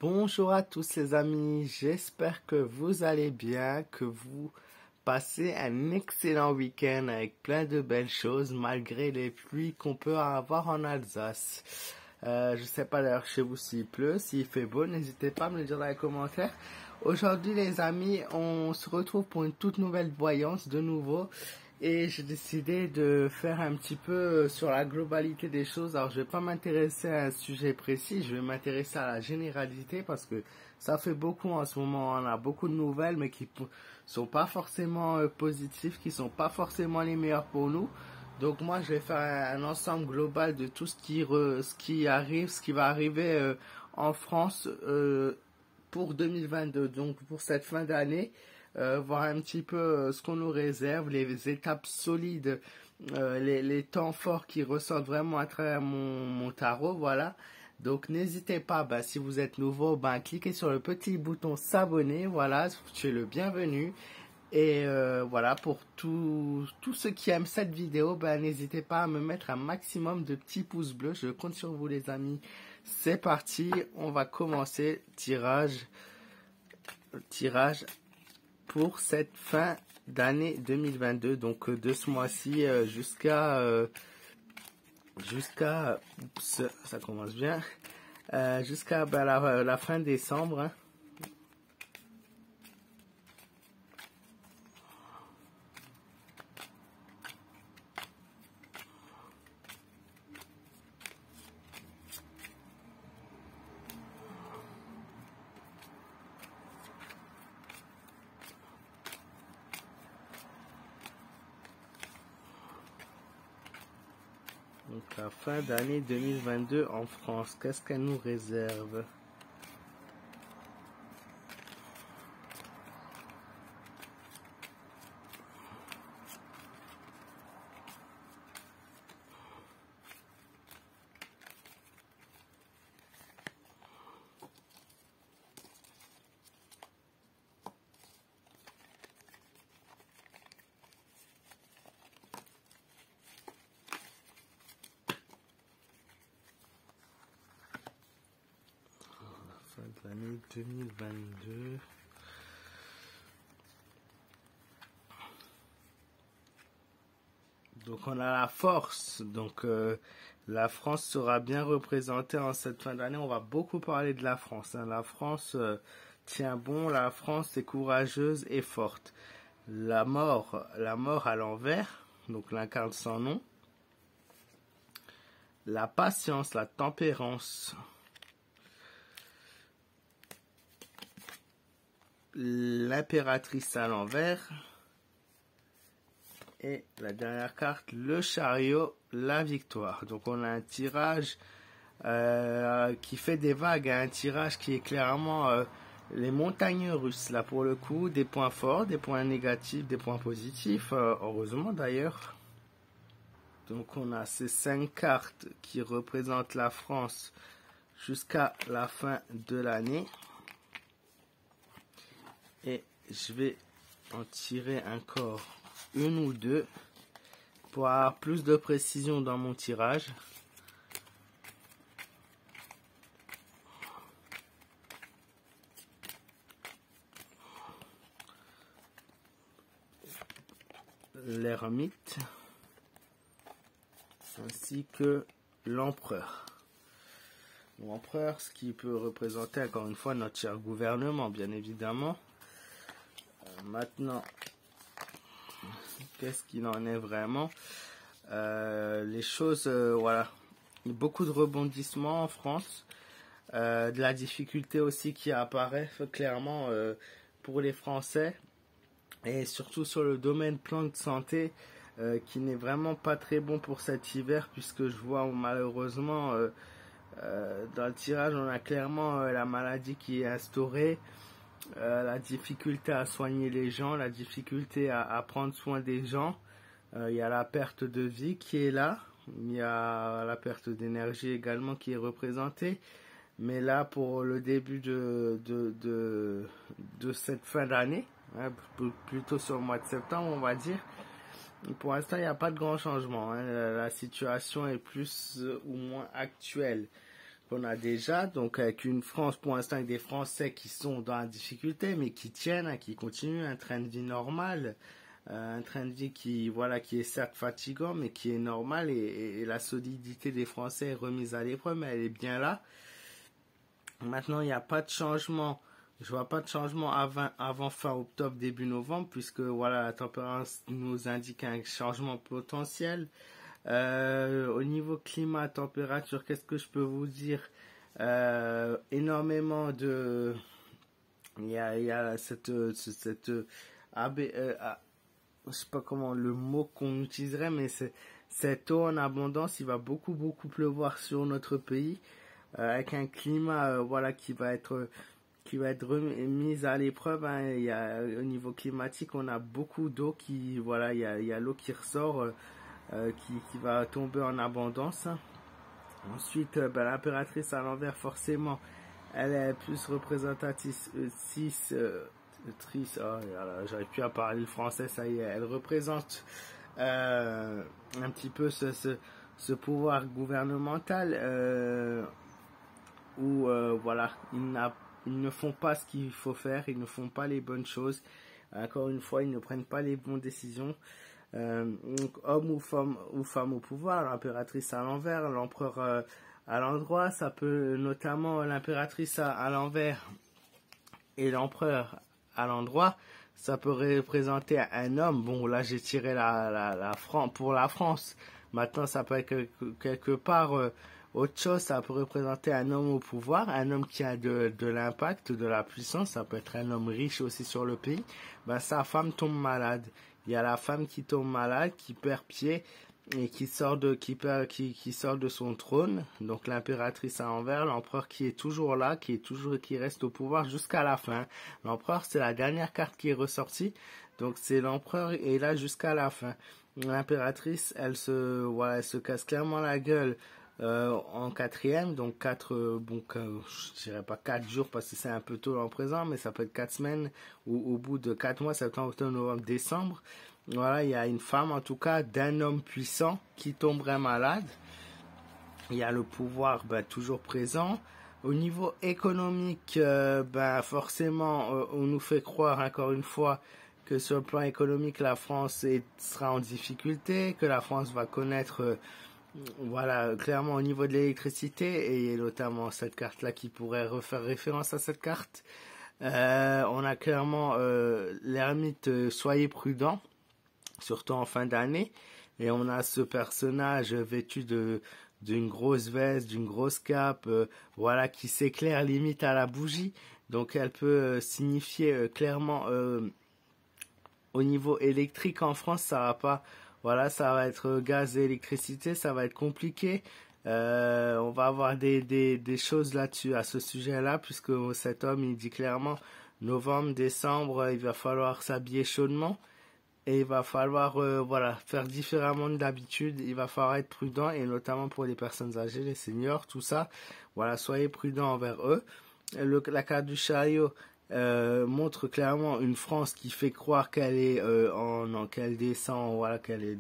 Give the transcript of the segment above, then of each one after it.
Bonjour à tous les amis, j'espère que vous allez bien, que vous passez un excellent week-end avec plein de belles choses malgré les pluies qu'on peut avoir en Alsace. Je sais pas d'ailleurs chez vous s'il pleut, s'il fait beau, n'hésitez pas à me le dire dans les commentaires. Aujourd'hui les amis, on se retrouve pour une toute nouvelle voyance de nouveau. Et j'ai décidé de faire un petit peu sur la globalité des choses. Alors je vais pas m'intéresser à un sujet précis, je vais m'intéresser à la généralité parce que ça fait beaucoup en ce moment. On a beaucoup de nouvelles mais qui sont pas forcément positives, qui sont pas forcément les meilleures pour nous. Donc moi je vais faire un ensemble global de tout ce qui arrive, ce qui va arriver en France pour 2022, donc pour cette fin d'année. Voir un petit peu ce qu'on nous réserve, les étapes solides, les temps forts qui ressortent vraiment à travers mon tarot, voilà. Donc n'hésitez pas, si vous êtes nouveau, cliquez sur le petit bouton s'abonner, voilà, tu es le bienvenu. Et voilà, pour tous ceux qui aiment cette vidéo, n'hésitez pas à me mettre un maximum de petits pouces bleus, je compte sur vous les amis. C'est parti, on va commencer, tirage pour cette fin d'année 2022, donc de ce mois-ci jusqu'à ça commence bien, jusqu'à la fin décembre, hein. Donc la fin d'année 2022 en France, qu'est-ce qu'elle nous réserve? Fin de l'année 2022. Donc on a la force, donc la France sera bien représentée en cette fin d'année. On va beaucoup parler de la France, hein. La France tient bon, la France est courageuse et forte. La mort à l'envers, donc l'incarne sans nom. La patience, la tempérance. L'impératrice à l'envers. Et la dernière carte, le chariot, la victoire. Donc on a un tirage qui fait des vagues, un tirage qui est clairement les montagnes russes. Là pour le coup, des points forts, des points négatifs, des points positifs, heureusement d'ailleurs. Donc on a ces 5 cartes qui représentent la France jusqu'à la fin de l'année. Et je vais en tirer encore une ou deux pour avoir plus de précision dans mon tirage. L'ermite ainsi que l'empereur. L'empereur, ce qui peut représenter encore une fois notre cher gouvernement, bien évidemment. Maintenant, qu'est-ce qu'il en est vraiment? Les choses, voilà, beaucoup de rebondissements en France, de la difficulté aussi qui apparaît clairement pour les Français, et surtout sur le domaine plan de santé, qui n'est vraiment pas très bon pour cet hiver, puisque je vois malheureusement dans le tirage on a clairement la maladie qui est instaurée. La difficulté à soigner les gens, la difficulté à prendre soin des gens. Il y a la perte de vie qui est là. Il y a la perte d'énergie également qui est représentée. Mais là, pour le début de cette fin d'année, hein, plutôt sur le mois de septembre, on va dire, pour l'instant, il n'y a pas de grand changement, hein. La situation est plus ou moins actuelle. qu'on a déjà, donc avec une France pour l'instant avec des Français qui sont dans la difficulté mais qui tiennent, hein, qui continuent un train de vie normal, un train de vie qui voilà qui est certes fatigant mais qui est normal et la solidité des Français est remise à l'épreuve mais elle est bien là. Maintenant il n'y a pas de changement. Je vois pas de changement avant fin octobre, début novembre, puisque voilà, la température nous indique un changement potentiel. Au niveau climat, température, qu'est-ce que je peux vous dire? Énormément de... il y a cette je sais pas comment le mot qu'on utiliserait, mais c'est cette eau en abondance. Il va beaucoup pleuvoir sur notre pays, avec un climat voilà qui va être remise à l'épreuve. Hein. Il y a, au niveau climatique, on a beaucoup d'eau qui, voilà, il y a l'eau qui ressort, qui va tomber en abondance. Ensuite, l'impératrice à l'envers, forcément, elle est plus représentatrice, j'arrive plus à parler le français, ça y est, elle représente un petit peu ce pouvoir gouvernemental où, voilà, ils ne font pas ce qu'il faut faire, ils ne font pas les bonnes choses. Encore une fois, ils ne prennent pas les bonnes décisions. Donc, homme ou femme au pouvoir, l'impératrice à l'envers, l'empereur à l'endroit, ça peut notamment l'impératrice à l'envers et l'empereur à l'endroit, ça peut représenter un homme. Bon, là j'ai tiré pour la France. Maintenant, ça peut être quelque part autre chose, ça peut représenter un homme au pouvoir, un homme qui a de l'impact, de la puissance, ça peut être un homme riche aussi sur le pays. Ben, sa femme tombe malade. Il y a la femme qui tombe malade, qui perd pied et qui sort de son trône. Donc l'impératrice à l'envers, l'empereur qui est toujours là, qui reste au pouvoir jusqu'à la fin. L'empereur, c'est la dernière carte qui est ressortie. Donc c'est l'empereur est là jusqu'à la fin. L'impératrice, elle se casse clairement la gueule en quatrième, donc je dirais pas 4 jours parce que c'est un peu tôt en présent, mais ça peut être 4 semaines ou au bout de 4 mois, septembre, octobre, novembre, décembre. Voilà, il y a une femme en tout cas d'un homme puissant qui tomberait malade. Il y a le pouvoir toujours présent. Au niveau économique, forcément, on nous fait croire encore une fois que sur le plan économique, la France sera en difficulté, que la France va connaître voilà, clairement au niveau de l'électricité, et notamment cette carte-là qui pourrait refaire référence à cette carte. On a clairement l'ermite, soyez prudent, surtout en fin d'année. Et on a ce personnage vêtu d'une grosse veste, d'une grosse cape, voilà, qui s'éclaire limite à la bougie. Donc elle peut signifier clairement au niveau électrique en France, ça va pas. Voilà, ça va être gaz et électricité, ça va être compliqué. On va avoir des choses là-dessus, à ce sujet-là, puisque cet homme, il dit clairement, novembre, décembre, il va falloir s'habiller chaudement. Et il va falloir voilà, faire différemment d'habitude. Il va falloir être prudent, et notamment pour les personnes âgées, les seniors, tout ça. Voilà, soyez prudents envers eux. La carte du chariot montre clairement une France qui fait croire qu'elle est qu'elle descend, voilà, qu'elle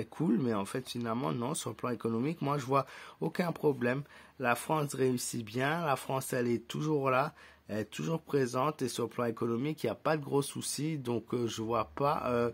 coule, mais en fait finalement non. Sur le plan économique, moi je vois aucun problème. La France réussit bien, la France elle est toujours là, elle est toujours présente, et sur le plan économique il n'y a pas de gros soucis, donc je vois pas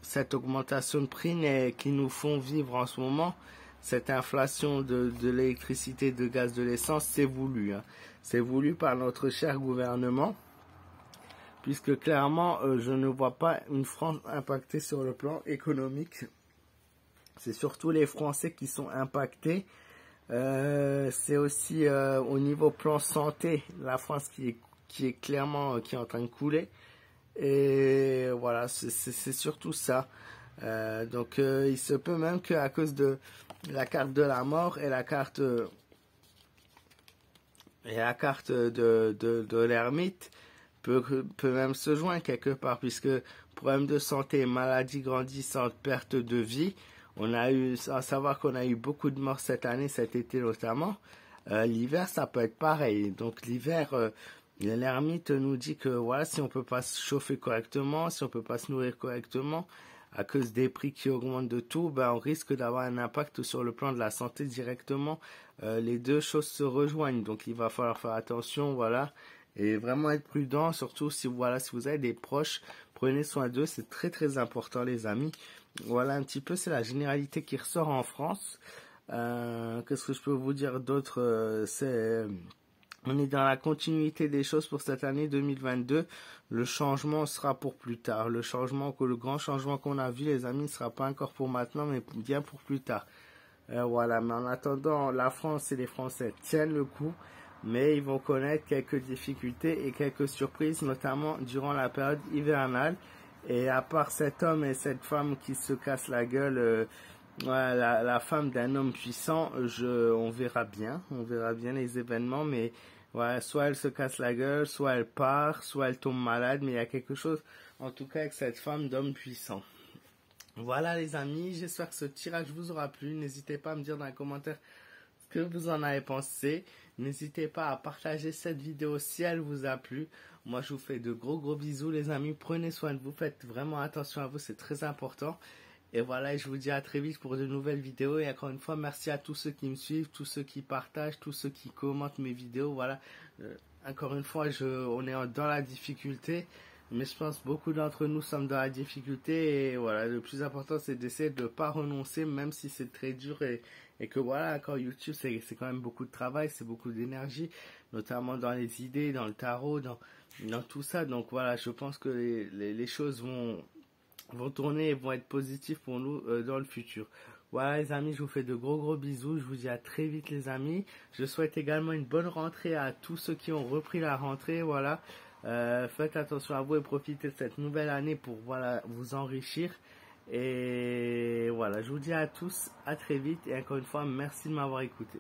cette augmentation de prix qui nous font vivre en ce moment. Cette inflation de l'électricité, de gaz, de l'essence, c'est voulu, hein. C'est voulu par notre cher gouvernement, puisque clairement, je ne vois pas une France impactée sur le plan économique. C'est surtout les Français qui sont impactés. C'est aussi au niveau plan santé, la France qui est clairement qui est en train de couler. Et voilà, c'est surtout ça. Donc il se peut même qu'à cause de la carte de la mort et la carte de l'ermite peut même se joindre quelque part, puisque problème de santé, maladie grandissante, perte de vie, on a eu, à savoir qu'on a eu beaucoup de morts cette année, cet été notamment. L'hiver, ça peut être pareil. Donc l'hiver, l'ermite nous dit que voilà, si on peut pas se chauffer correctement, si on peut pas se nourrir correctement, à cause des prix qui augmentent de tout, ben, on risque d'avoir un impact sur le plan de la santé directement. Les deux choses se rejoignent, donc il va falloir faire attention, voilà, et vraiment être prudent, surtout si voilà, si vous avez des proches, prenez soin d'eux, c'est très très important les amis. Voilà un petit peu, c'est la généralité qui ressort en France. Qu'est-ce que je peux vous dire d'autre? On est dans la continuité des choses pour cette année 2022. Le changement sera pour plus tard. Le grand changement qu'on a vu, les amis, ne sera pas encore pour maintenant, mais bien pour plus tard. Voilà. Mais en attendant, la France et les Français tiennent le coup, mais ils vont connaître quelques difficultés et quelques surprises, notamment durant la période hivernale. Et à part cet homme et cette femme qui se cassent la gueule, voilà, la femme d'un homme puissant, on verra bien les événements, mais voilà, soit elle se casse la gueule, soit elle part, soit elle tombe malade, mais il y a quelque chose, en tout cas, avec cette femme d'homme puissant. Voilà les amis, j'espère que ce tirage vous aura plu. N'hésitez pas à me dire dans les commentaires ce que vous en avez pensé. N'hésitez pas à partager cette vidéo si elle vous a plu. Moi, je vous fais de gros bisous les amis. Prenez soin de vous, faites vraiment attention à vous, c'est très important. Et voilà, je vous dis à très vite pour de nouvelles vidéos. Et encore une fois, merci à tous ceux qui me suivent, tous ceux qui partagent, tous ceux qui commentent mes vidéos. Voilà, encore une fois, on est dans la difficulté. Mais je pense que beaucoup d'entre nous sommes dans la difficulté. Et voilà, le plus important, c'est d'essayer de ne pas renoncer, même si c'est très dur. Et que voilà, encore YouTube, c'est quand même beaucoup de travail, c'est beaucoup d'énergie, notamment dans les idées, dans le tarot, dans tout ça. Donc voilà, je pense que les choses vont tourner et vont être positifs pour nous dans le futur. Voilà les amis, je vous fais de gros bisous, je vous dis à très vite les amis. Je souhaite également une bonne rentrée à tous ceux qui ont repris la rentrée, voilà. Faites attention à vous et profitez de cette nouvelle année pour voilà, vous enrichir. Et voilà, je vous dis à tous, à très vite et encore une fois, merci de m'avoir écouté.